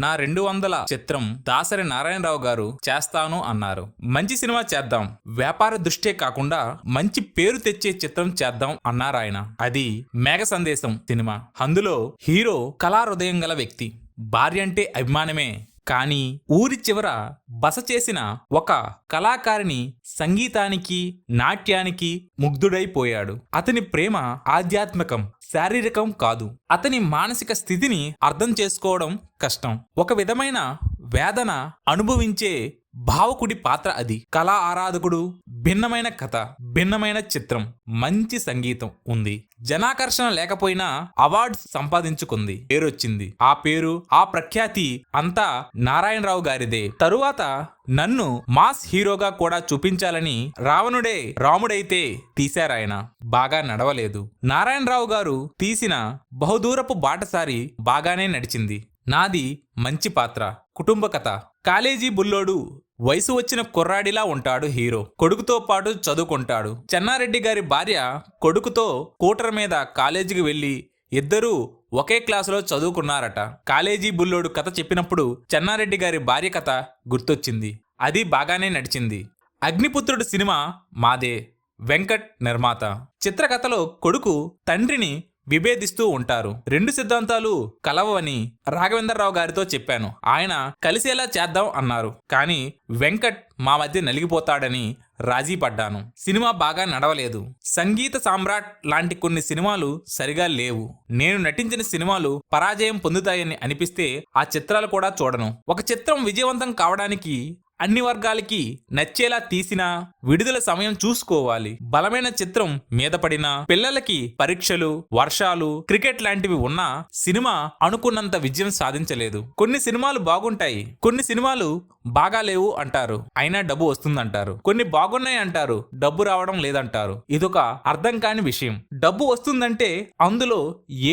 నా 200 చిత్రం దాసరి నారాయణరావు గారు చేస్తాను అన్నారు. మంచి సినిమా చేద్దాం, వ్యాపార దృష్టే కాకుండా మంచి పేరు తెచ్చే చిత్రం చేద్దాం అన్నారాయన. అది మేఘ సందేశం సినిమా. అందులో హీరో కళాహృదయం గల వ్యక్తి. భార్య అంటే అభిమానమే, కానీ ఊరి చివర బస చేసిన ఒక కళాకారిణి సంగీతానికి నాట్యానికి ముగ్ధుడైపోయాడు. అతని ప్రేమ ఆధ్యాత్మికం, శారీరకం కాదు. అతని మానసిక స్థితిని అర్థం చేసుకోవడం కష్టం. ఒక విధమైన వేదన అనుభవించే భావకుడి పాత్ర అది. కళా ఆరాధకుడు, భిన్నమైన కథ, భిన్నమైన చిత్రం, మంచి సంగీతం ఉంది. జనాకర్షణ లేకపోయినా అవార్డ్స్ సంపాదించుకుంది, పేరొచ్చింది. ఆ పేరు, ఆ ప్రఖ్యాతి అంతా నారాయణరావు గారిదే. తరువాత నన్ను మాస్ హీరోగా కూడా చూపించాలని రావణుడే రాముడైతే తీశారాయన. బాగా నడవలేదు. నారాయణరావు గారు తీసిన బహుదూరపు బాటసారి బాగానే నడిచింది. నాది మంచి పాత్ర, కుటుంబ కథ. కాలేజీ బుల్లోడు, వయసు వచ్చిన కుర్రాడిలా ఉంటాడు హీరో. కొడుకుతో పాటు చదువుకుంటాడు. చెన్నారెడ్డి గారి భార్య కొడుకుతో స్కూటర్ మీద కాలేజీకి వెళ్లి ఇద్దరూ ఒకే క్లాసులో చదువుకున్నారట. కాలేజీ బుల్లోడు కథ చెప్పినప్పుడు చెన్నారెడ్డి గారి భార్య కథ గుర్తొచ్చింది. అది బాగానే నడిచింది. అగ్నిపుత్రుడు సినిమా మాదే. వెంకట్ నిర్మాత. చిత్రకథలో కొడుకు తండ్రిని విభేదిస్తూ ఉంటారు. రెండు సిద్ధాంతాలు కలవని రాఘవేంద్రరావు గారితో చెప్పాను. ఆయన కలిసేలా చేద్దాం అన్నారు. కానీ వెంకట్ మా మధ్య నలిగిపోతాడని రాజీ పడ్డాను. సినిమా బాగా నడవలేదు. సంగీత సామ్రాట్ లాంటి కొన్ని సినిమాలు సరిగా లేవు. నేను నటించిన సినిమాలు పరాజయం పొందుతాయని అనిపిస్తే ఆ చిత్రాలు కూడా చూడను. ఒక చిత్రం విజయవంతం కావడానికి అన్ని వర్గాలకి నచ్చేలా తీసినా విడుదల సమయం చూసుకోవాలి. బలమైన చిత్రం మీద పడినా, పిల్లలకి పరీక్షలు, వర్షాలు, క్రికెట్ లాంటివి ఉన్నా సినిమా అనుకున్నంత విజయం సాధించలేదు. కొన్ని సినిమాలు బాగుంటాయి, కొన్ని సినిమాలు బాగాలేవు అంటారు, అయినా డబ్బు వస్తుందంటారు. కొన్ని బాగున్నాయి అంటారు, డబ్బు రావడం లేదంటారు. ఇదొక అర్థం కాని విషయం. డబ్బు వస్తుందంటే అందులో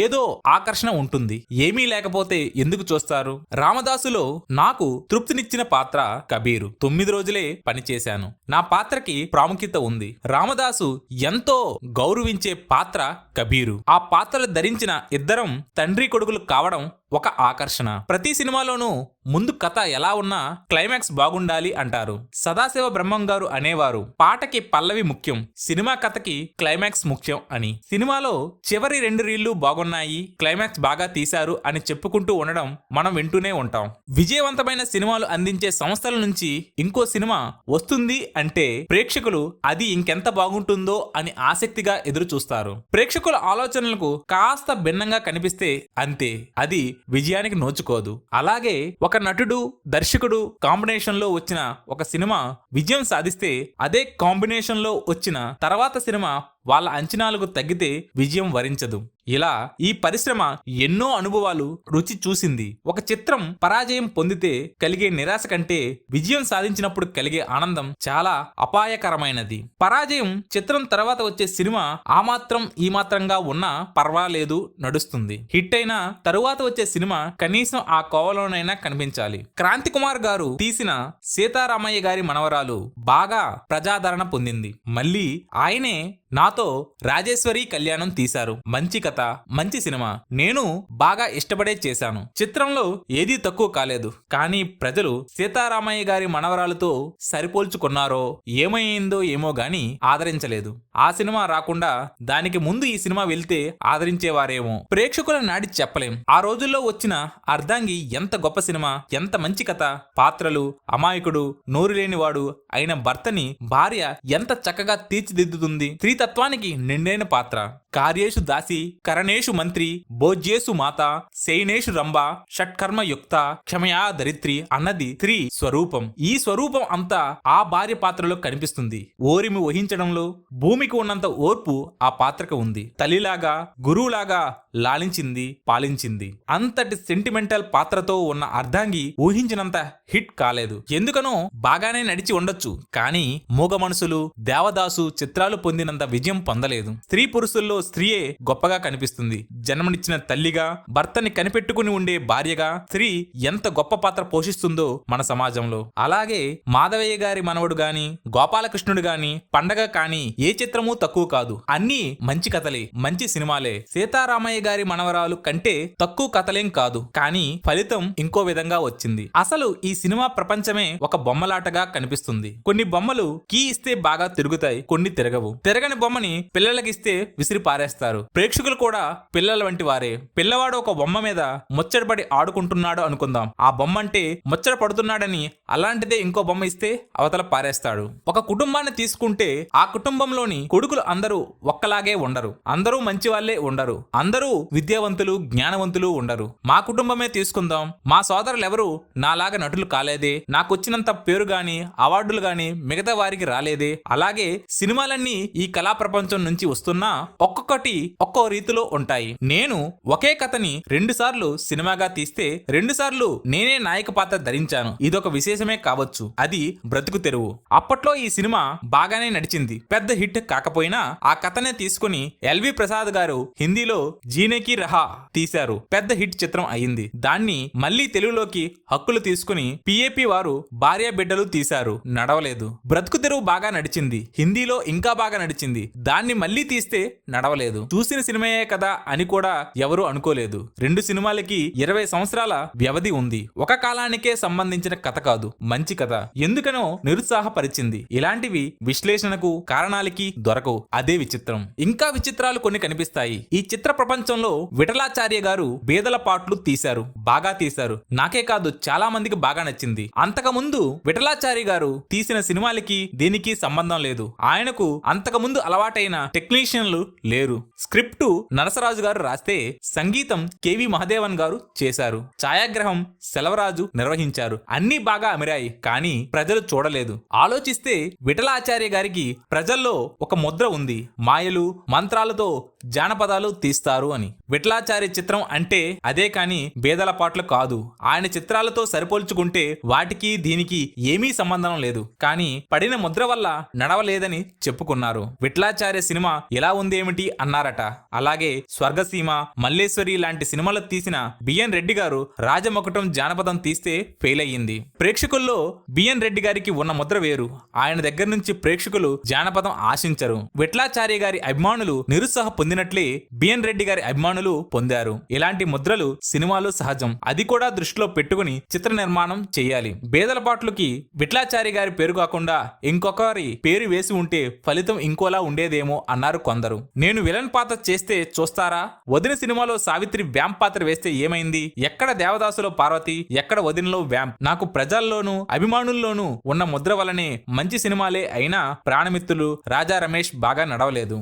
ఏదో ఆకర్షణ ఉంటుంది. ఏమీ లేకపోతే ఎందుకు చూస్తారు? రామదాసులో నాకు తృప్తినిచ్చిన పాత్ర కబీర్. 9 రోజులే పనిచేశాను. నా పాత్రకి ప్రాముఖ్యత ఉంది. రామదాసు ఎంతో గౌరవించే పాత్ర కబీరు. ఆ పాత్రలు ధరించిన ఇద్దరం తండ్రి కొడుకులు కావడం ఒక ఆకర్షణ. ప్రతి సినిమాలోనూ ముందు కథ ఎలా ఉన్నా క్లైమాక్స్ బాగుండాలి అంటారు. సదాశివ బ్రహ్మం గారు అనేవారు, పాటకి పల్లవి ముఖ్యం, సినిమా కథకి క్లైమాక్స్ ముఖ్యం అని. సినిమాలో చివరి 2 రీళ్లు బాగున్నాయి, క్లైమాక్స్ బాగా తీశారు అని చెప్పుకుంటూ ఉండడం మనం వింటూనే ఉంటాం. విజయవంతమైన సినిమాలు అందించే సంస్థల నుంచి ఇంకో సినిమా వస్తుంది అంటే ప్రేక్షకులు అది ఇంకెంత బాగుంటుందో అని ఆసక్తిగా ఎదురు చూస్తారు. ప్రేక్షకుల ఆలోచనలకు కాస్త భిన్నంగా కనిపిస్తే అంతే, అది విజయానికి నోచుకోదు. అలాగే ఒక నటుడు, దర్శకుడు కాంబినేషన్ లో వచ్చిన ఒక సినిమా విజయం సాధిస్తే అదే కాంబినేషన్ లో వచ్చిన తర్వాత సినిమా వాళ్ళ అంచనాలకు తగ్గితే విజయం వరించదు. ఇలా ఈ పరిశ్రమ ఎన్నో అనుభవాలు రుచి చూసింది. ఒక చిత్రం పరాజయం పొందితే కలిగే నిరాశ కంటే విజయం సాధించినప్పుడు కలిగే ఆనందం చాలా అపాయకరమైనది. పరాజయం చిత్రం తర్వాత వచ్చే సినిమా ఆ మాత్రం ఈ మాత్రంగా ఉన్నా పర్వాలేదు, నడుస్తుంది. హిట్ అయినా తరువాత వచ్చే సినిమా కనీసం ఆ కోవలోనైనా కనిపించాలి. క్రాంతి కుమార్ గారు తీసిన సీతారామయ్య గారి మనవరాలు బాగా ప్రజాదరణ పొందింది. మళ్ళీ ఆయనే నాతో రాజేశ్వరి కళ్యాణం తీశారు. మంచి కథ, మంచి సినిమా. నేను బాగా ఇష్టపడే చేశాను. చిత్రంలో ఏదీ తక్కువ కాలేదు. కానీ ప్రజలు సీతారామయ్య గారి మనవరాలతో సరిపోల్చుకున్నారో ఏమైందో ఏమో గాని ఆదరించలేదు. ఆ సినిమా రాకుండా దానికి ముందు ఈ సినిమా వెళ్తే ఆదరించేవారేమో. ప్రేక్షకుల నాడి చెప్పలేం. ఆ రోజుల్లో వచ్చిన అర్ధాంగి ఎంత గొప్ప సినిమా, ఎంత మంచి కథ, పాత్రలు, అమాయకుడు, నోరు లేనివాడు అయిన భర్తని భార్య ఎంత చక్కగా తీర్చిదిద్దుతుంది. స్త్రీతత్వానికి నిండైన పాత్ర. కార్యేషు దాసి, కరణేషు మంత్రి, భోజ్యేసు మాత, శయనేషు రంభ, షట్కర్మ యుక్త, క్షమయా దరిత్రి అన్నది స్త్రీ స్వరూపం. ఈ స్వరూపం అంతా ఆ భార్య పాత్రలో కనిపిస్తుంది. ఓరిమి వహించడంలో భూమికి ఉన్నంత ఓర్పు ఆ పాత్రకు ఉంది. తల్లిలాగా, గురువులాగా లాలించింది, పాలించింది. అంతటి సెంటిమెంటల్ పాత్రతో ఉన్న అర్ధాంగి ఊహించినంత హిట్ కాలేదు. ఎందుకనో బాగానే నడిచి ఉండొచ్చు, కానీ మూగ మనసులు, దేవదాసు చిత్రాలు పొందినంత విజయం విజయం పొందలేదు. స్త్రీ పురుషుల్లో స్త్రీయే గొప్పగా కనిపిస్తుంది. జన్మనిచ్చిన తల్లిగా, భర్తని కనిపెట్టుకుని ఉండే భార్యగా స్త్రీ ఎంత గొప్ప పాత్ర పోషిస్తుందో మన సమాజంలో. అలాగే మాధవయ్య గారి మనవడు గాని, గోపాలకృష్ణుడు గాని, పండగ కాని ఏ చిత్రమూ తక్కువ కాదు. అన్నీ మంచి కథలే, మంచి సినిమాలే. సీతారామయ్య గారి మనవరాలు కంటే తక్కువ కథలేం కాదు, కానీ ఫలితం ఇంకో విధంగా వచ్చింది. అసలు ఈ సినిమా ప్రపంచమే ఒక బొమ్మలాటగా కనిపిస్తుంది. కొన్ని బొమ్మలు కీ ఇస్తే బాగా తిరుగుతాయి, కొన్ని తిరగవు. తిరగని బొమ్మని పిల్లలకిస్తే విసిరి పారేస్తారు. ప్రేక్షకులు కూడా పిల్లల వంటి వారే. పిల్లవాడు ఒక బొమ్మ మీద ముచ్చటపడి ఆడుకుంటున్నాడు అనుకుందాం. ఆ బొమ్మ అంటే ముచ్చట పడుతున్నాడని అలాంటిదే ఇంకో బొమ్మ ఇస్తే అవతల పారేస్తాడు. ఒక కుటుంబాన్ని తీసుకుంటే ఆ కుటుంబంలోని కొడుకులు అందరూ ఒక్కలాగే ఉండరు. అందరూ మంచి వాళ్ళే ఉండరు. అందరూ విద్యావంతులు, జ్ఞానవంతులు ఉండరు. మా కుటుంబమే తీసుకుందాం. మా సోదరులు ఎవరు నాలాగా నటులు కాలేదే, నాకొచ్చినంత పేరు గాని, అవార్డులు గాని మిగతా వారికి రాలేదే. అలాగే సినిమాలన్నీ ఈ కళా ప్రపంచం నుంచి వస్తున్నా ఒక్కొక్కటి ఒక్కో రీతిలో ఉంటాయి. నేను ఒకే కథని 2 సార్లు సినిమాగా తీస్తే 2 సార్లు నేనే నాయక పాత్ర ధరించాను. ఇదొక విశేషమే కావచ్చు. అది బ్రతుకు తెరువు. అప్పట్లో ఈ సినిమా బాగానే నడిచింది. పెద్ద హిట్ కాకపోయినా ఆ కథనే తీసుకుని ఎల్వి ప్రసాద్ గారు హిందీలో జీనేకి రహా తీశారు. పెద్ద హిట్ చిత్రం అయింది. దాన్ని మళ్ళీ తెలుగులోకి హక్కులు తీసుకుని పిఏపి వారు భార్య బిడ్డలు తీశారు. నడవలేదు. బ్రతుకు తెరువు బాగా నడిచింది. హిందీలో ఇంకా బాగా నడిచింది. దాన్ని మళ్ళీ తీస్తే నడవలేదు. చూసిన సినిమాయే కదా అని కూడా ఎవరు అనుకోలేదు. 2 సినిమాలకి 20 సంవత్సరాల వ్యవధి ఉంది. ఒక కాలానికే సంబంధించిన కథ కాదు, మంచి కథ. ఎందుకనో నిరుత్సాహపరిచింది. ఇలాంటివి విశ్లేషణకు, కారణాలకి దొరకవు. అదే విచిత్రం. ఇంకా విచిత్రాలు కొన్ని కనిపిస్తాయి. ఈ చిత్ర ప్రపంచంలో విఠలాచార్య గారు బేదల పాటలు తీశారు. బాగా తీశారు. నాకే కాదు, చాలా మందికి బాగా నచ్చింది. అంతకుముందు విఠలాచార్య గారు తీసిన సినిమాలకి దీనికి సంబంధం లేదు. ఆయనకు అంతకుముందు అలవాటైన టెక్నీషియన్లు లేరు. స్క్రిప్టు నరసరాజు గారు రాస్తే సంగీతం కెవి మహదేవన్ గారు చేశారు. ఛాయాగ్రహం సెలవరాజు నిర్వహించారు. అన్ని బాగా అమిరాయి, కానీ ప్రజలు చూడలేదు. ఆలోచిస్తే విఠలాచార్య గారికి ప్రజల్లో ఒక ముద్ర ఉంది. మాయలు, మంత్రాలతో జానపదాలు తీస్తారు అని. విఠలాచార్య చిత్రం అంటే అదే కాని బేదల పాటలు కాదు. ఆయన చిత్రాలతో సరిపోల్చుకుంటే వాటికి దీనికి ఏమీ సంబంధం లేదు. కానీ పడిన ముద్ర వల్ల నడవలేదని చెప్పుకున్నారు. విఠలాచార్య సినిమా ఎలా ఉందేమిటి అన్నారట. అలాగే స్వర్గసీమ, మల్లేశ్వరి లాంటి సినిమాలు తీసిన బిఎన్ రెడ్డి గారు రాజమకుటం జానపదం తీస్తే ఫెయిల్ అయ్యింది. ప్రేక్షకుల్లో బిఎన్ రెడ్డి గారికి ఉన్న ముద్ర వేరు. ఆయన దగ్గర నుంచి ప్రేక్షకులు జానపదం ఆశించరు. విఠలాచార్య గారి అభిమానులు నిరుత్సాహ పొందినట్లే బిఎన్ రెడ్డి గారి అభిమానులు పొందారు. ఇలాంటి ముద్రలు సినిమాలు సహజం. అది కూడా దృష్టిలో పెట్టుకుని చిత్ర నిర్మాణం చేయాలి. బేదల పాటలకి విఠలాచార్య గారి పేరు కాకుండా ఇంకొకరి పేరు వేసి ఉంటే ఫలితం ఇంకోలా ఉండేదేమో అన్నారు కొందరు. నేను విలన్ పాత్ర చేస్తే చూస్తారా? వదిన సినిమాలో సావిత్రి వ్యాంప్ పాత్ర వేస్తే ఏమైంది? ఎక్కడ దేవదాసులో పార్వతి, ఎక్కడ వదినలో వ్యాంప్? నాకు ప్రజల్లోనూ అభిమానుల్లోనూ ఉన్న ముద్ర వల్లనే మంచి సినిమాలే అయినా ప్రాణమిత్రులు, రాజా రమేష్ బాగా నడవలేదు.